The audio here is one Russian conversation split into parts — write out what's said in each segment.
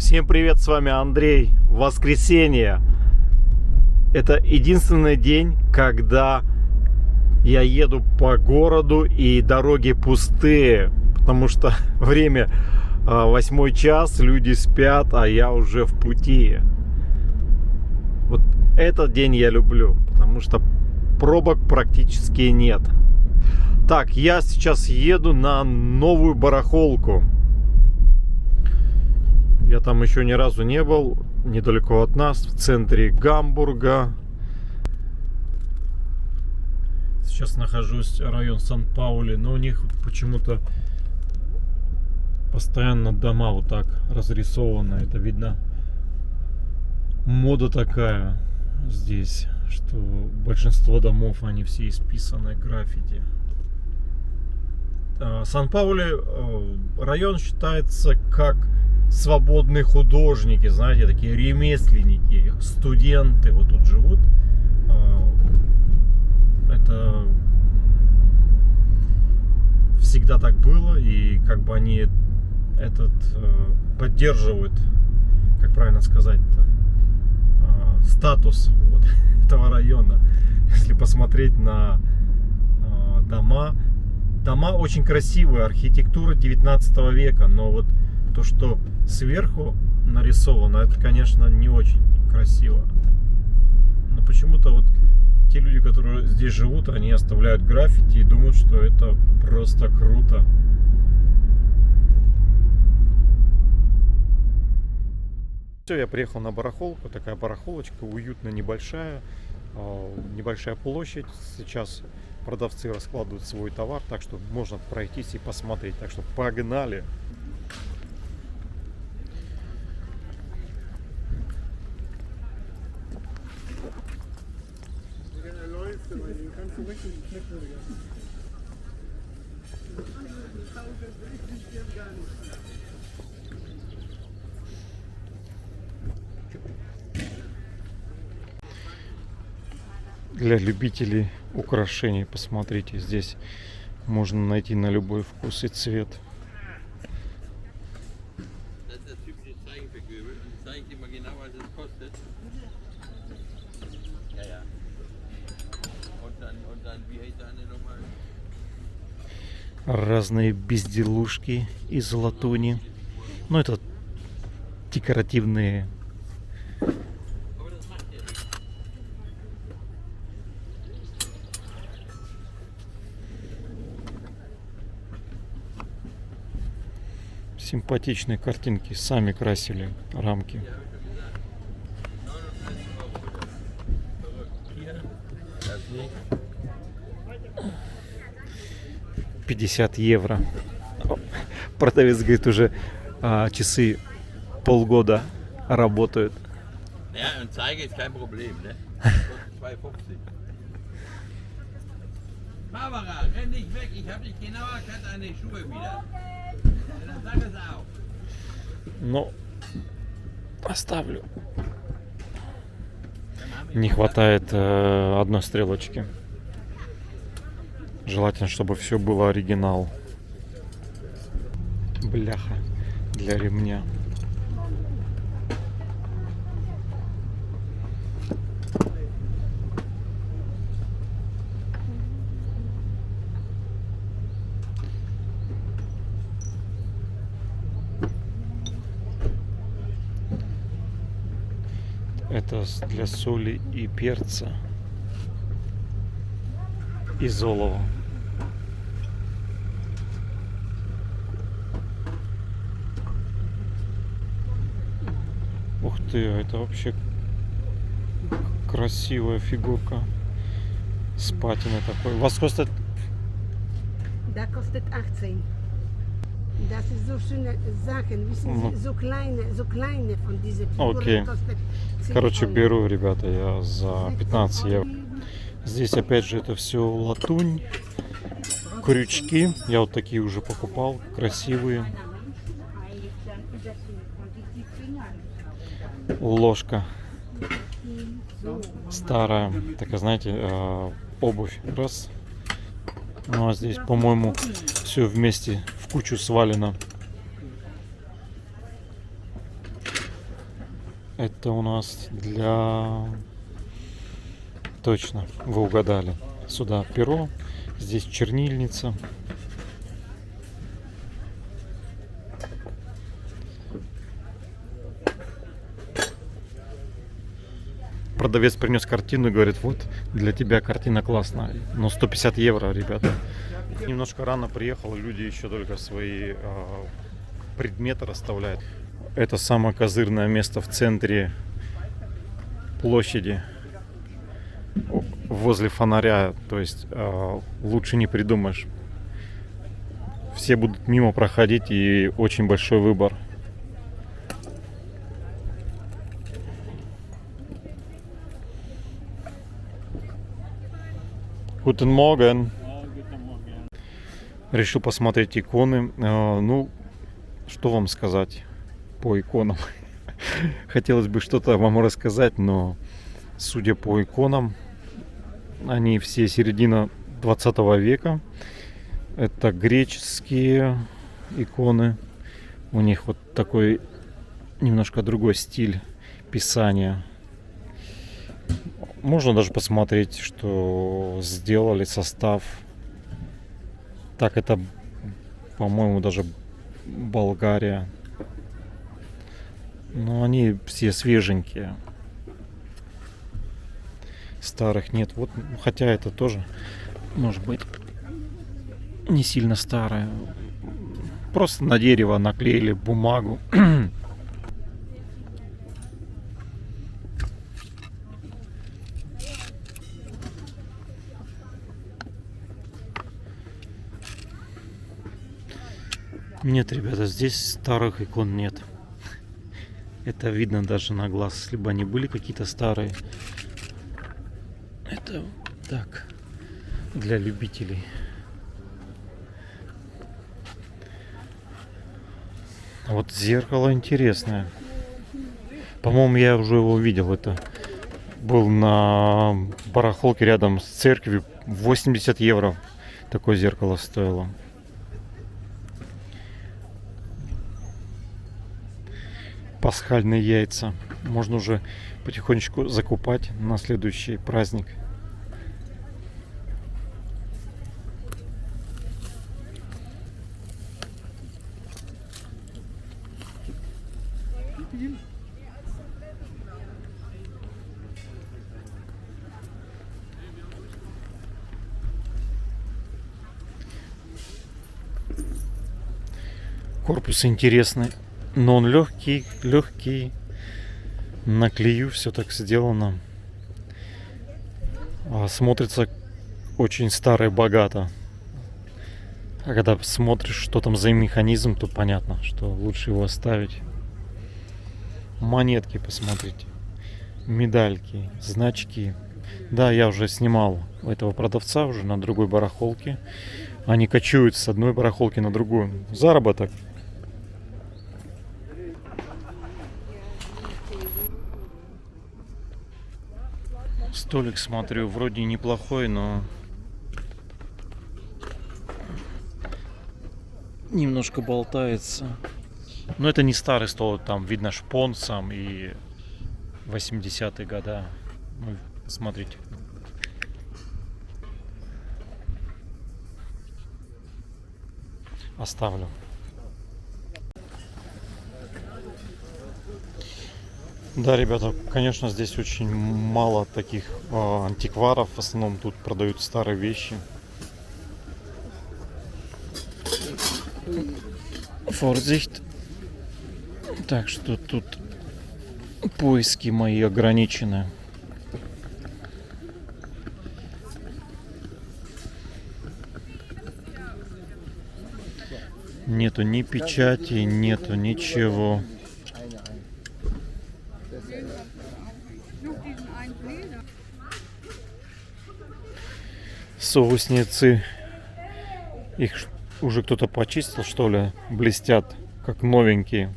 Всем привет, с вами Андрей. Воскресенье. Это единственный день, когда я еду по городу и дороги пустые, потому что время 8 час, люди спят, а я уже в пути. Вот этот день я люблю, потому что пробок практически нет. Так, я сейчас еду на новую барахолку. Я там еще ни разу не был, недалеко от нас, в центре Гамбурга. Сейчас нахожусь в район Сан-Паули, но у них почему-то постоянно дома вот так разрисованы. Это видно, мода такая здесь, что большинство домов, они все исписаны граффити. Сан-Паули район считается как свободные художники, знаете, такие ремесленники, студенты вот тут живут. Это всегда так было, и как бы они этот поддерживают, как правильно сказать-то, статус вот этого района. Если посмотреть на дома очень красивые, архитектура 19 века, но вот то, что сверху нарисовано, это, конечно, не очень красиво. Но почему-то вот те люди, которые здесь живут, они оставляют граффити и думают, что это просто круто. Все, я приехал на барахолку. Такая барахолочка, уютно, небольшая площадь. Сейчас продавцы раскладывают свой товар, так что можно пройтись и посмотреть. Так что погнали! Для любителей украшений, посмотрите, здесь можно найти на любой вкус и цвет. Разные безделушки из латуни. Ну, это декоративные. Симпатичные картинки, сами красили рамки. €50. Продавец говорит, уже часы полгода работают. Ja, und zeige ist kein Problem, ne? 2,50. Barbara, renn nicht weg, ich hab dich genau erkannt an den Schuhe wieder. Dann sag es auch. Ну, оставлю. Не хватает одной стрелочки. Желательно, чтобы все было оригинал. Бляха для ремня. Это для соли и перца. Из олова. Ух ты, это вообще красивая фигурка с патиной такой. Was kostet? Da kostet 18. Das ist so schöne Sachen, wissen Sie, so kleine von diesen Figuren. Окей. Kostet 10 Короче, Euro. беру, ребята, я за 15 евро. Здесь опять же это все латунь, крючки. Я вот такие уже покупал, красивые. Ложка старая, такая, знаете, обувь. Раз. Ну а здесь, по-моему, все вместе в кучу свалено. Это у нас для... Точно, вы угадали. Сюда перо, здесь чернильница. Продавец принес картину и говорит, вот для тебя картина классная, но 150 евро, ребята. Немножко рано приехал, люди еще только свои предметы расставляют. Это самое козырное место в центре площади, возле фонаря, то есть лучше не придумаешь. Все будут мимо проходить и очень большой выбор. Guten Morgen. Решил посмотреть иконы. Ну, что вам сказать по иконам? Хотелось бы что-то вам рассказать, но судя по иконам, они все середина 20 века. Это греческие иконы. У них вот такой немножко другой стиль писания. Можно даже посмотреть, что сделали состав. Так, это, по-моему, даже Болгария. Но они все свеженькие. Старых нет. Вот, хотя это тоже, может быть, не сильно старое. Просто на дерево наклеили бумагу. Нет, ребята, здесь старых икон нет. Это видно даже на глаз, если бы они были какие-то старые. Это так, для любителей. Вот зеркало интересное. По-моему, я уже его видел. Это был на барахолке рядом с церковью. 80 евро такое зеркало стоило. Пасхальные яйца. Можно уже потихонечку закупать на следующий праздник. Корпус интересный. Но он легкий, легкий. На клею все так сделано. Смотрится очень старо и богато. А когда смотришь, что там за механизм, то понятно, что лучше его оставить. Монетки посмотрите. Медальки, значки. Да, я уже снимал этого продавца уже на другой барахолке. Они кочуют с одной барахолки на другую. Заработок. Столик, смотрю, вроде неплохой, но немножко болтается. Но это не старый стол, там видно шпон сам и 80-е года. Ну, смотрите. Оставлю. Да, ребята, конечно, здесь очень мало таких антикваров. В основном тут продают старые вещи. Vorsicht. Так что тут поиски мои ограничены. Нету ни печати, нету ничего. Соусницы. Их уже кто-то почистил, что ли? Блестят, как новенькие.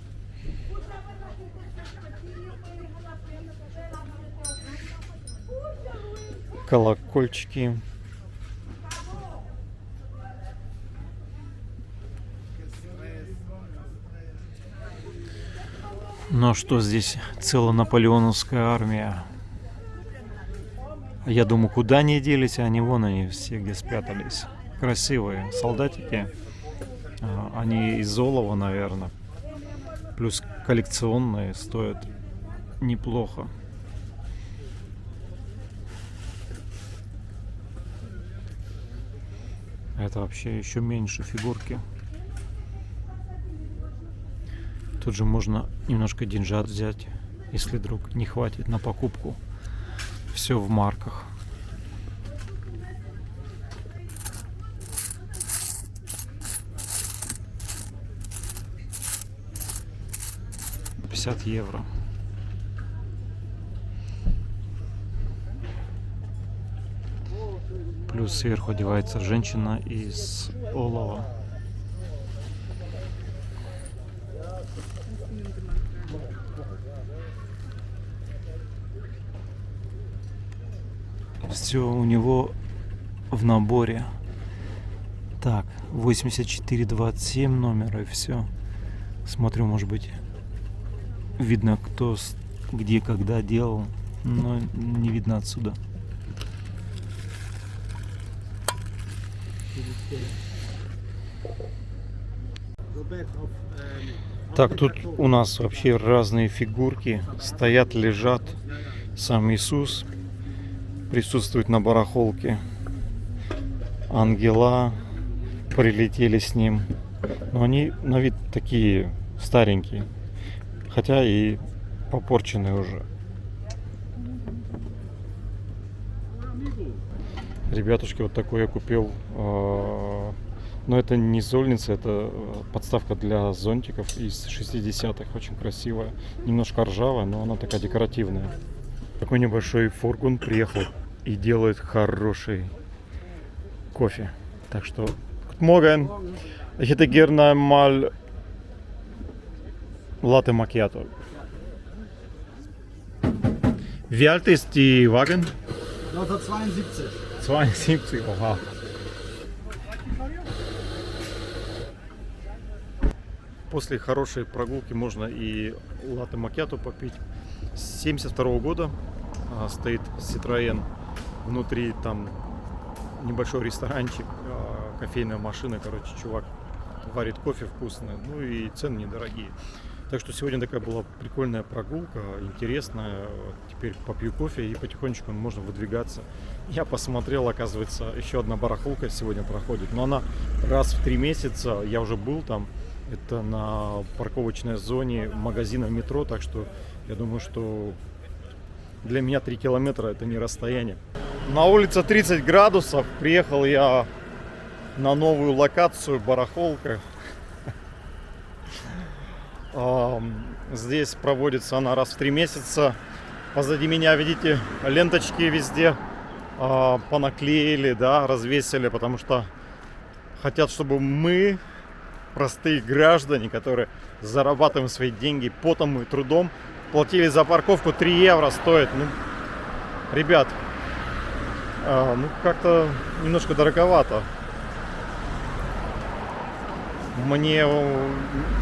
Колокольчики. Ну а что здесь? Целая наполеоновская армия. Я думаю, куда они делись, а они вон они все где спрятались. Красивые солдатики. Они из олова, наверное. Плюс коллекционные, стоят неплохо. Это вообще еще меньше фигурки. Тут же можно немножко деньжат взять, если вдруг не хватит на покупку. Все в марках. €50. Плюс сверху одевается женщина из олова. Все у него в наборе. Так, 8427 номер и все. Смотрю, может быть, видно, кто где, когда делал, но не видно отсюда. Так, тут у нас вообще разные фигурки стоят, лежат. Сам Иисус присутствует на барахолке. Ангела прилетели с ним. Но они на вид такие старенькие. Хотя и попорченные уже. Ребятушки, вот такой я купил. Но это не зольница, это подставка для зонтиков из 60-х. Очень красивая. Немножко ржавая, но она такая декоративная. Такой небольшой фургон приехал и делает хороший кофе. Так что, guten Morgen. Ich hätte gerne mal Latte Macchiato. Wie alt ist die Wagen? 1972. 72, oha. После хорошей прогулки можно и латте макиато попить. С 72 года стоит Citroën. Внутри там небольшой ресторанчик, кофейная машина, короче, чувак варит кофе вкусный, ну и цены недорогие. Так что сегодня такая была прикольная прогулка, интересная. Теперь попью кофе и потихонечку можно выдвигаться. Я посмотрел, оказывается, еще одна барахолка сегодня проходит, но она раз в 3 месяца, я уже был там. Это на парковочной зоне магазина метро, так что я думаю, что для меня 3 километра это не расстояние. На улице 30 градусов, приехал я на новую локацию, барахолка. Здесь проводится она раз в 3 месяца. Позади меня, видите, ленточки везде понаклеили, да, развесили, потому что хотят, чтобы мы, простые граждане, которые зарабатываем свои деньги потом и трудом, платили за парковку 3 евро стоит. Ну, ребят, ну как-то немножко дороговато. Мне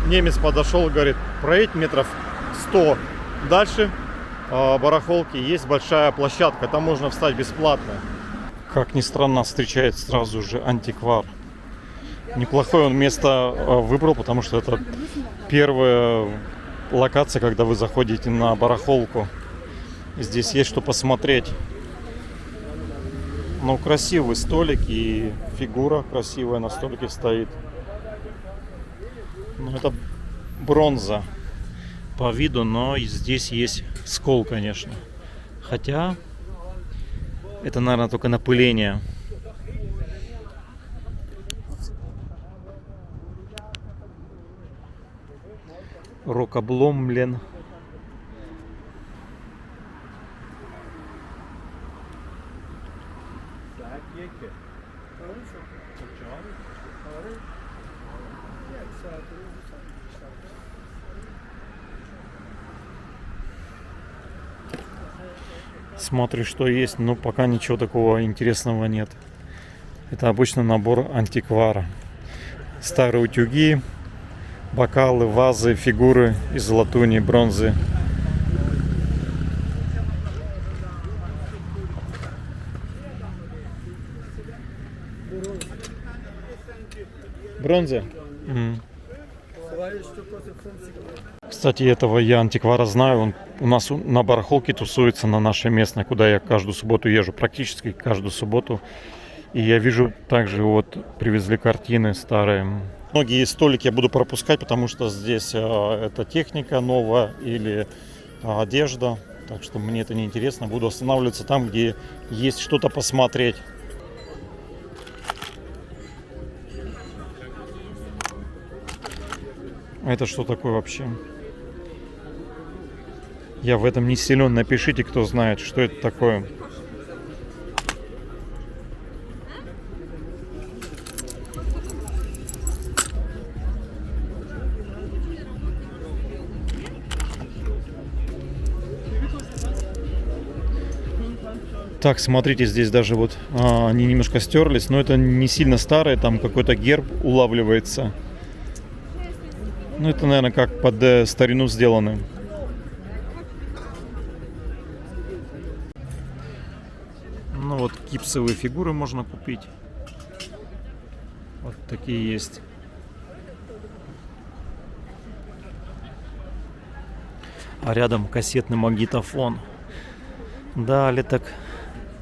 немец подошел и говорит, проедь метров 100 дальше барахолки, есть большая площадка, там можно встать бесплатно. Как ни странно, встречает сразу же антиквар. Неплохое он место выбрал, потому что это первая локация, когда вы заходите на барахолку. Здесь есть что посмотреть. Ну, красивый столик и фигура красивая на столике стоит. Ну, это бронза по виду, но здесь есть скол, конечно. Хотя это, наверное, только напыление. Рокобломлен. Смотрю, что есть, но пока ничего такого интересного нет. Это обычно набор антиквара. Старые утюги, Бокалы, вазы, фигуры из латуни, бронзы. Бронза? Кстати, этого я антиквара знаю. Он у нас на барахолке тусуется, на нашей местной, куда я каждую субботу езжу. Практически каждую субботу. И я вижу, также вот привезли картины старые. Многие столики я буду пропускать, потому что здесь это техника новая или одежда. Так что мне это не интересно. Буду останавливаться там, где есть что-то посмотреть. Это что такое вообще? Я в этом не силен. Напишите, кто знает, что это такое. Так, смотрите, здесь даже вот они немножко стерлись, но это не сильно старые, там какой-то герб улавливается. Ну, это, наверное, как под старину сделаны. Ну, вот гипсовые фигуры можно купить. Вот такие есть. А рядом кассетный магнитофон. Да, лет так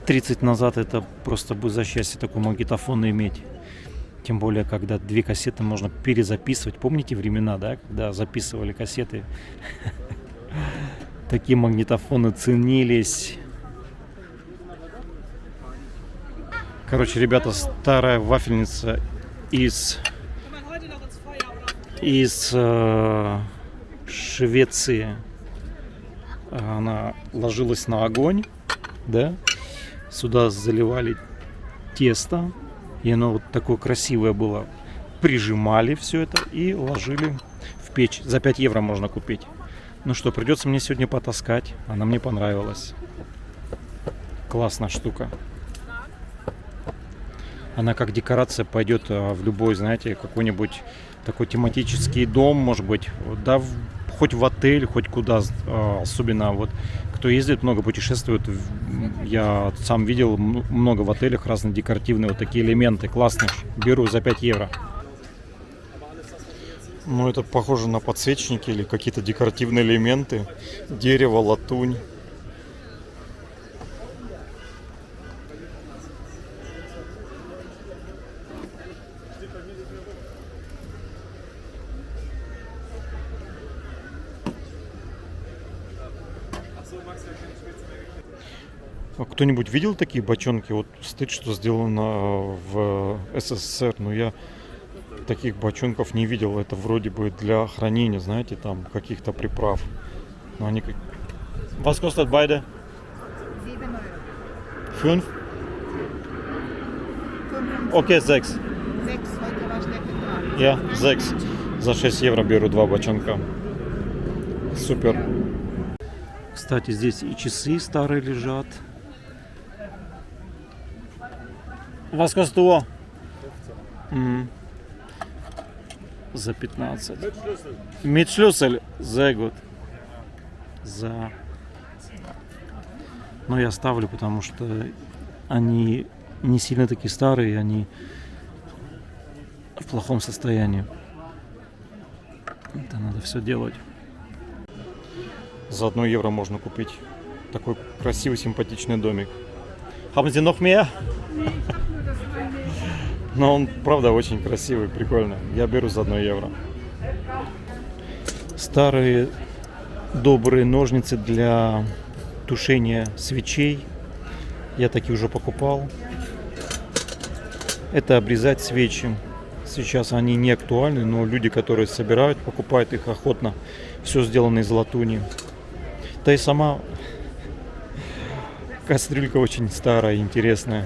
30 назад это просто бы за счастье такой магнитофон иметь. Тем более, когда 2 кассеты можно перезаписывать. Помните времена, да, когда записывали кассеты? Такие магнитофоны ценились. Короче, ребята, старая вафельница из Швеции. Она ложилась на огонь, да? Сюда заливали тесто. И оно вот такое красивое было. Прижимали все это и ложили в печь. За 5 евро можно купить. Ну что, придется мне сегодня потаскать. Она мне понравилась. Классная штука. Она как декорация пойдет в любой, знаете, какой-нибудь такой тематический дом, может быть. Да, хоть в отель, хоть куда. Особенно вот кто ездит, много путешествует. Я сам видел много в отелях разные декоративные вот такие элементы. Классные. Беру за 5 евро. Ну, это похоже на подсвечники или какие-то декоративные элементы. Дерево, латунь. Кто-нибудь видел такие бочонки? Вот стыд, что сделано в СССР, но я таких бочонков не видел. Это вроде бы для хранения, знаете, там каких-то приправ. Но они как... Was kostet beide? 5? Окей, 6. 6, heute war schlechter Tag. Я 6. За 6 евро беру 2 бочонка. Супер. Кстати, здесь и часы старые лежат. Was kostet du? За 15. Mit Schlüssel. Sehr gut. За. Но я ставлю, потому что они не сильно такие старые, они в плохом состоянии. Это надо все делать. За 1 евро можно купить такой красивый, симпатичный домик. Haben Sie noch mehr? Но он, правда, очень красивый, прикольный. Я беру за 1 евро. Старые добрые ножницы для тушения свечей. Я такие уже покупал. Это обрезать свечи. Сейчас они не актуальны, но люди, которые собирают, покупают их охотно. Все сделано из латуни. Да и сама кастрюлька очень старая, интересная.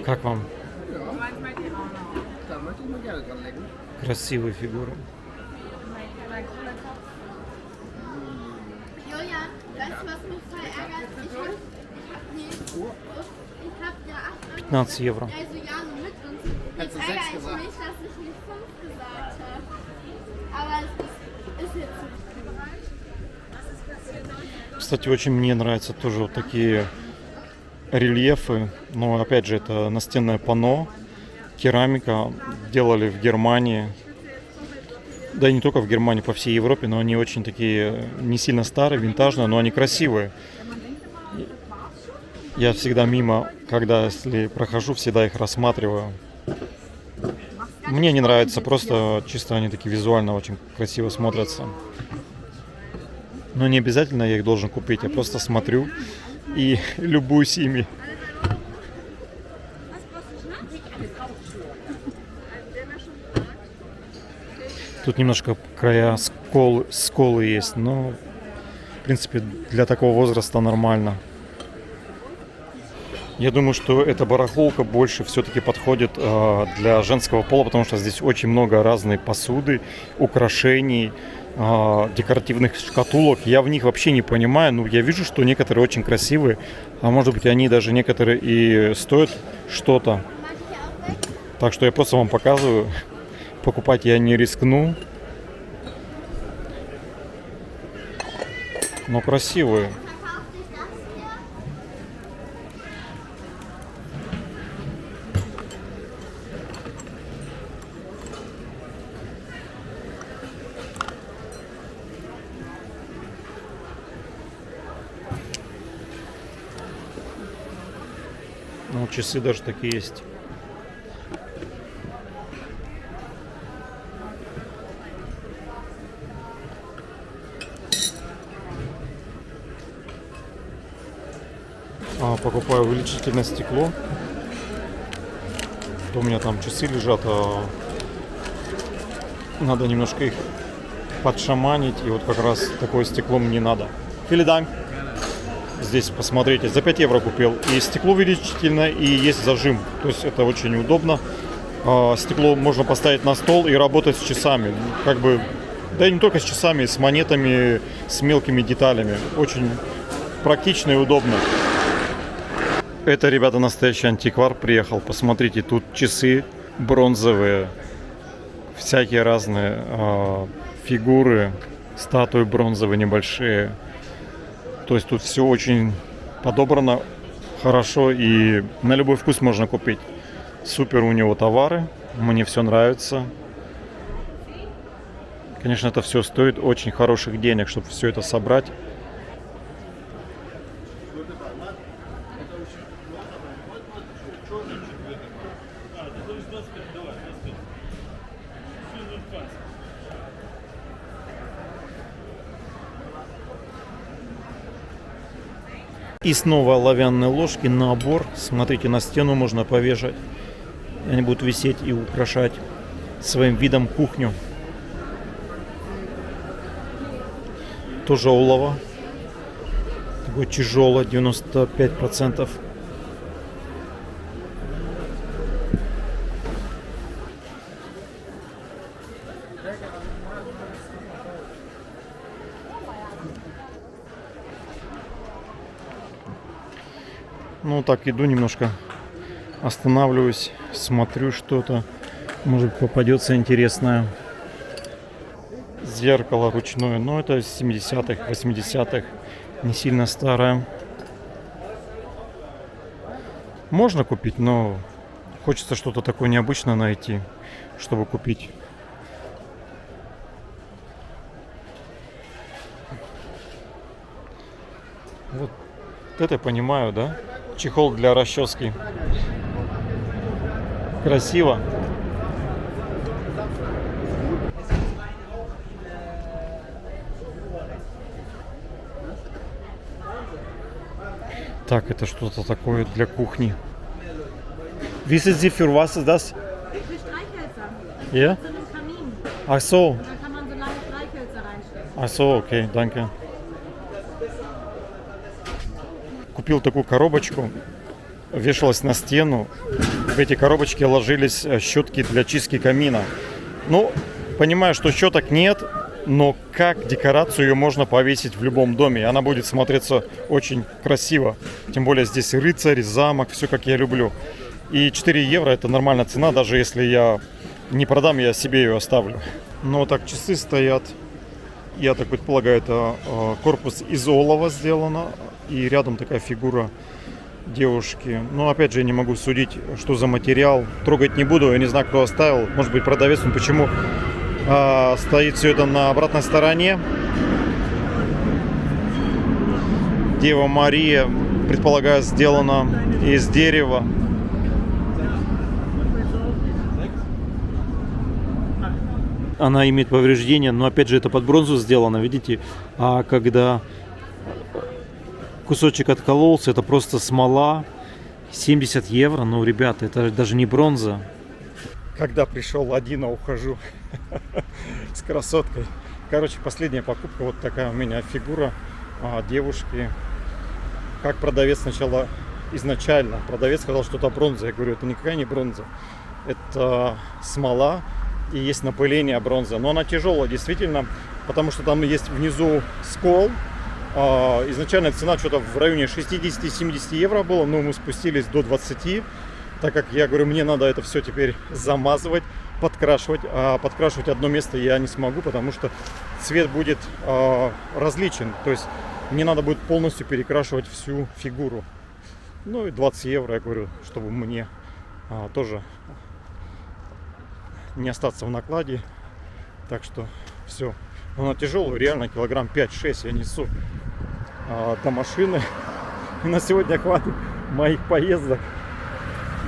Как вам? Красивые фигуры. Julian, weißt du, was mich voll ärgert? Ich hab 15 Jahre mit uns. 15 евро. Also ja, so mit uns. Jetzt du 6 ärgere ich gesagt. mich, dass ich nicht 5 gesagt habe. Aber es ist jetzt so. Кстати, очень мне нравятся тоже вот такие рельефы. Но опять же, это настенное панно, керамика. Делали в Германии. Да и не только в Германии, по всей Европе. Но они очень такие, не сильно старые, винтажные, но они красивые. Я всегда мимо, когда если прохожу, всегда их рассматриваю. Мне не нравится, просто чисто они такие визуально очень красиво смотрятся. Но не обязательно я их должен купить, я просто смотрю и любуюсь ими. Тут немножко края сколы есть, но в принципе для такого возраста нормально. Я думаю, что эта барахолка больше все-таки подходит для женского пола, потому что здесь очень много разной посуды, украшений, декоративных шкатулок. Я в них вообще не понимаю, но я вижу, что некоторые очень красивые, а может быть они даже некоторые и стоят что-то. Так что я просто вам показываю. Покупать я не рискну. Но красивые. Ну, часы даже такие есть. Покупаю увеличительное стекло. То у меня там часы лежат, надо немножко их подшаманить. И вот как раз такое стекло мне надо. Vielen. Здесь посмотрите, за 5 евро купил. И стекло увеличительное, и есть зажим. То есть это очень удобно. Стекло можно поставить на стол и работать с часами. Как бы, да и не только с часами, с монетами, с мелкими деталями. Очень практично и удобно. Это, ребята, настоящий антиквар приехал. Посмотрите, тут часы бронзовые. Всякие разные фигуры, статуи бронзовые небольшие. То есть тут все очень подобрано хорошо и на любой вкус можно купить. Супер у него товары, мне все нравится. Конечно, это все стоит очень хороших денег, чтобы все это собрать. И снова оловянные ложки, набор. Смотрите, на стену можно повешать. Они будут висеть и украшать своим видом кухню. Тоже олово. Такое тяжелое, 95%. Ну так иду немножко, останавливаюсь, смотрю что-то, может попадется интересное. Зеркало ручное, но это 70-х, 80-х, не сильно старое. Можно купить, но хочется что-то такое необычное найти, чтобы купить. Вот это я понимаю, да? Чехол для расчески. Красиво. Так, это что-то такое для кухни. Wissen Sie, für was ist das? Für Streichhölzer. Ja? So einen Kamin. Ach so. Und dann kann man so lange Streichhölzer reinstecken. Ach so, окей, danke. Купил такую коробочку, вешалась на стену. В эти коробочки ложились щетки для чистки камина. Ну, понимаю, что щеток нет, но как декорацию ее можно повесить в любом доме. Она будет смотреться очень красиво. Тем более здесь рыцарь, замок, все как я люблю. И 4 евро это нормальная цена, даже если я не продам, я себе ее оставлю. Но так часы стоят. Я так предполагаю, это корпус из олова сделано. И рядом такая фигура девушки. Но опять же, я не могу судить, что за материал. Трогать не буду, я не знаю, кто оставил. Может быть, продавец, но почему стоит все это на обратной стороне. Дева Мария, предполагаю, сделана из дерева. Она имеет повреждения, но опять же это под бронзу сделано, видите? А когда кусочек откололся, это просто смола. 70 евро, ну, ребята, это даже не бронза. Когда пришел один, а ухожу с красоткой. Короче, последняя покупка, вот такая у меня фигура девушки. Как продавец сначала, изначально, продавец сказал, что это бронза. Я говорю, это никакая не бронза. Это смола и есть напыление бронзы. Но она тяжелая, действительно, потому что там есть внизу скол. Изначальная цена что-то в районе 60-70 евро было, но мы спустились до 20, так как я говорю, мне надо это все теперь замазывать, подкрашивать. А подкрашивать одно место я не смогу, потому что цвет будет различен. То есть мне надо будет полностью перекрашивать всю фигуру. Ну и 20 евро, я говорю, чтобы мне тоже не остаться в накладе. Так что все. Она тяжелая, реально килограмм 5-6 я несу до машины. И на сегодня хватит моих поездок,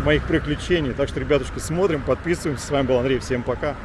моих приключений. Так что, ребятушки, смотрим, подписываемся. С вами был Андрей. Всем пока.